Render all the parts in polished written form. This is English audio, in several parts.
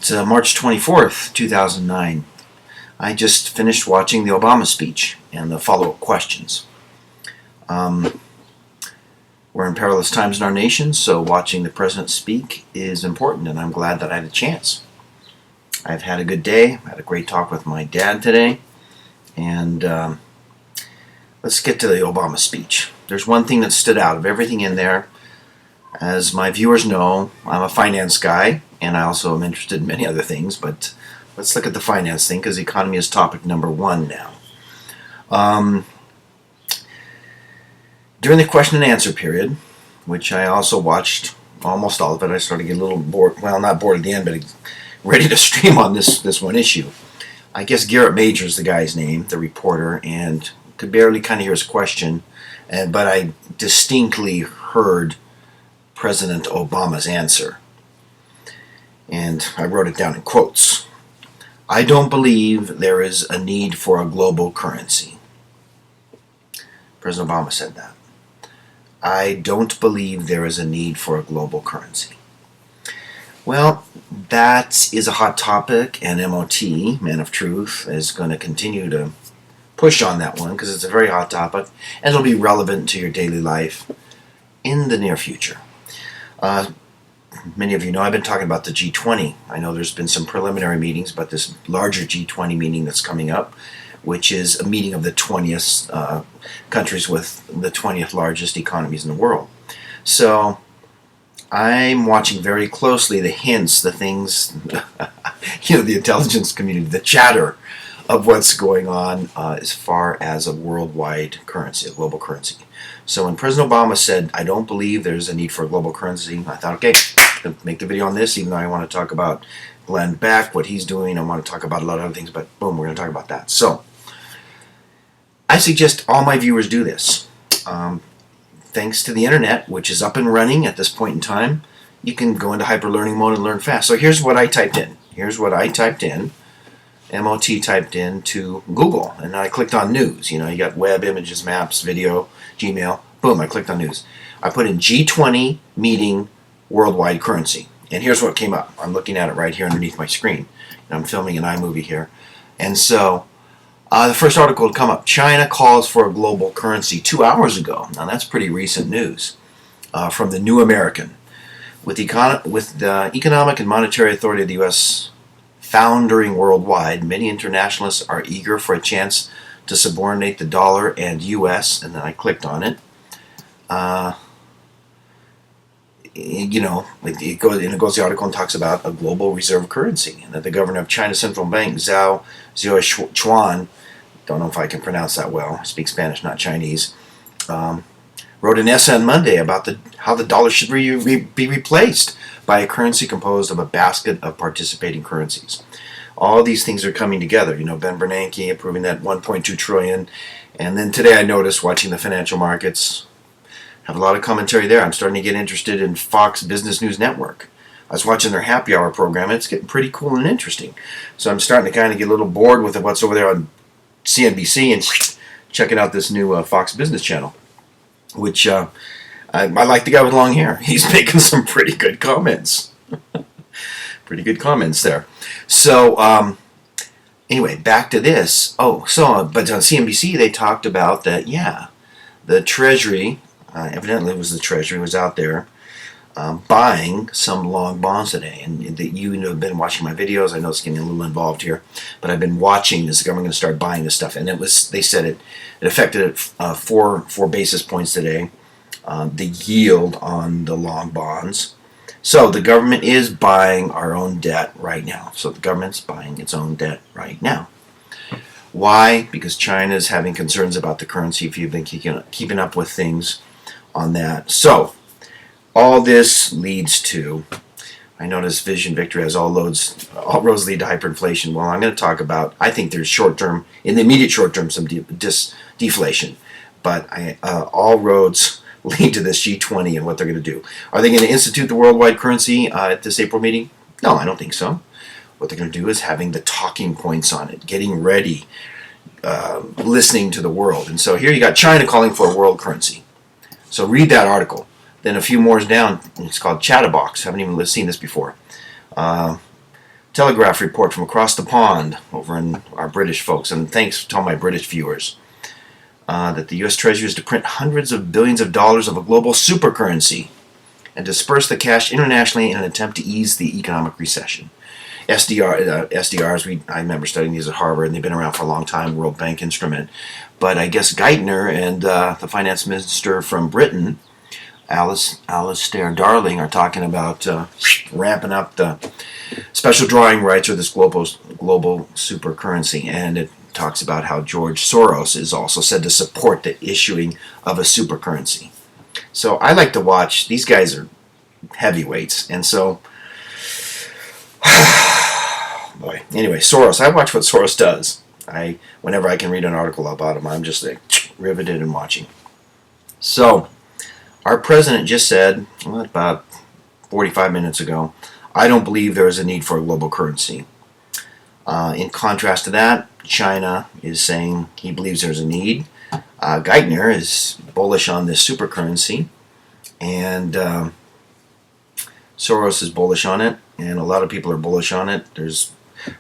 It's March 24th, 2009. I just finished watching the Obama speech and the follow-up questions. We're in perilous times in our nation, so watching the president speak is important, and I'm glad that I had a chance. I've had a good day. I had a great talk with my dad today, and let's get to the Obama speech. There's one thing that stood out of everything in there. As my viewers know, I'm a finance guy, and I also am interested in many other things, but let's look at the finance thing, because the economy is topic number one now. During the question and answer period, which I also watched almost all of it, I started to get a little bored, well, not bored at the end, but ready to stream on this one issue. I guess Garrett Major's the guy's name, the reporter, and could barely kind of hear his question, but I distinctly heard President Obama's answer. And I wrote it down in quotes. "I don't believe there is a need for a global currency." President Obama said that. "I don't believe there is a need for a global currency." Well, that is a hot topic, and MOT, Man of Truth, is going to continue to push on that one because it's a very hot topic, and it'll be relevant to your daily life in the near future. Many of you know I've been talking about the G20. I know there's been some preliminary meetings, but this larger G20 meeting that's coming up, which is a meeting of the 20th countries with the 20th largest economies in the world. So I'm watching very closely the hints, the things, the intelligence community, the chatter of what's going on as far as a worldwide currency, a global currency. So when President Obama said, "I don't believe there's a need for a global currency," I thought, okay, I'm going to make the video on this, even though I want to talk about Glenn Beck, what he's doing. I want to talk about a lot of other things, but boom, we're going to talk about that. So I suggest all my viewers do this. Thanks to the internet, which is up and running at this point in time, you can go into hyper-learning mode and learn fast. So here's what I typed in. MOT typed in to Google, and I clicked on news. You got web, images, maps, video, Gmail. Boom, I clicked on news. I put in G20 meeting worldwide currency, and here's what came up. I'm looking at it right here underneath my screen, and I'm filming an iMovie here. And so the first article had come up. China calls for a global currency 2 hours ago. Now that's pretty recent news from the New American. With the Economic and Monetary Authority of the U.S. foundering worldwide, many internationalists are eager for a chance to subordinate the dollar and U.S. And then I clicked on it. It goes the article and talks about a global reserve currency, and that the governor of China's central bank, Zhao Zhuochuan, don't know if I can pronounce that well, I speak Spanish, not Chinese, wrote an essay on Monday about how the dollar should be replaced by a currency composed of a basket of participating currencies. All these things are coming together. Ben Bernanke approving that $1.2 trillion, and then today I noticed, watching the financial markets, have a lot of commentary there. I'm starting to get interested in Fox Business News Network. I was watching their happy hour program, and it's getting pretty cool and interesting. So I'm starting to kind of get a little bored with what's over there on CNBC and checking out this new Fox Business channel, which I like the guy with long hair. He's making some pretty good comments. Pretty good comments there. So anyway, back to this. But on CNBC they talked about that, the Treasury, evidently it was the Treasury, was out there buying some long bonds today. And you have been watching my videos. I know it's getting a little involved here, but I've been watching this. The government going to start buying this stuff, and they said it affected 4 basis points today, the yield on the long bonds. So the government is buying our own debt right now. So the government's buying its own debt right now. Why? Because China is having concerns about the currency, if you've been keeping up with things on that. So all this leads to, I notice Vision Victory has all roads lead to hyperinflation. Well, I'm going to talk about, I think there's in the immediate short term, some deflation. But all roads lead to this G20 and what they're going to do. Are they going to institute the worldwide currency at this April meeting? No, I don't think so. What they're going to do is having the talking points on it, getting ready, listening to the world. And so here you got China calling for a world currency. So read that article. Then a few more down, it's called Chatterbox. I haven't even seen this before. Telegraph report from across the pond over in our British folks, and thanks to all my British viewers, that the U.S. Treasury is to print hundreds of billions of dollars of a global supercurrency and disperse the cash internationally in an attempt to ease the economic recession. SDRs, I remember studying these at Harvard, and they've been around for a long time, World Bank instrument. But I guess Geithner and the finance minister from Britain, Alistair Darling, are talking about ramping up the special drawing rights or this global super currency. And it talks about how George Soros is also said to support the issuing of a super currency. So I like to watch. These guys are heavyweights. And so, boy. Anyway, Soros. I watch what Soros does. Whenever I can read an article about him, I'm just like riveted and watching. So, our president just said, about 45 minutes ago, I don't believe there is a need for a global currency. In contrast to that, China is saying he believes there's a need. Geithner is bullish on this super currency, and Soros is bullish on it, and a lot of people are bullish on it. There's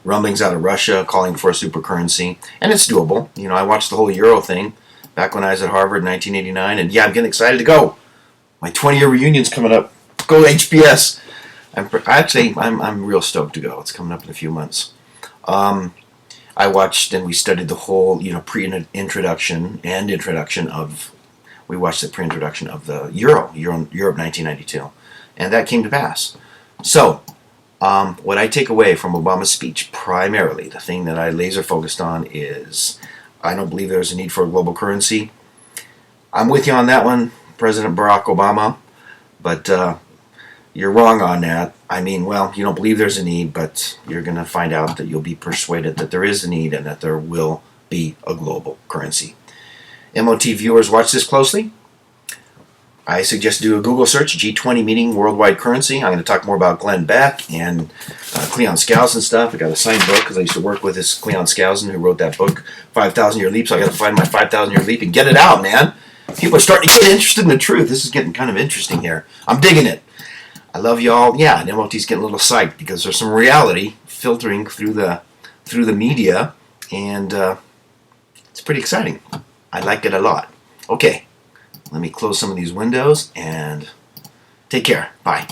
rumblings out of Russia calling for a super currency, and it's doable. You know, I watched the whole Euro thing back when I was at Harvard in 1989, and yeah, I'm getting excited to go. My 20-year reunion's coming up. Go HBS! I'm real stoked to go. It's coming up in a few months. I watched and we studied the whole, pre-introduction and introduction of. We watched the pre-introduction of the Europe 1992, and that came to pass. So, what I take away from Obama's speech, primarily, the thing that I laser focused on is, I don't believe there's a need for a global currency. I'm with you on that one, President Barack Obama, but you're wrong on that. I mean, well, you don't believe there's a need, but you're going to find out that you'll be persuaded that there is a need and that there will be a global currency. MOT viewers, watch this closely. I suggest do a Google search, G20 meeting, worldwide currency. I'm going to talk more about Glenn Beck and Cleon Skousen stuff. I got a signed book because I used to work with this Cleon Skousen who wrote that book, 5,000 Year Leap, so I got to find my 5,000 Year Leap and get it out, man. People are starting to get interested in the truth. This is getting kind of interesting here. I'm digging it. I love y'all. Yeah, and MOT's getting a little psyched because there's some reality filtering through the media, and it's pretty exciting. I like it a lot. Okay, let me close some of these windows and take care. Bye.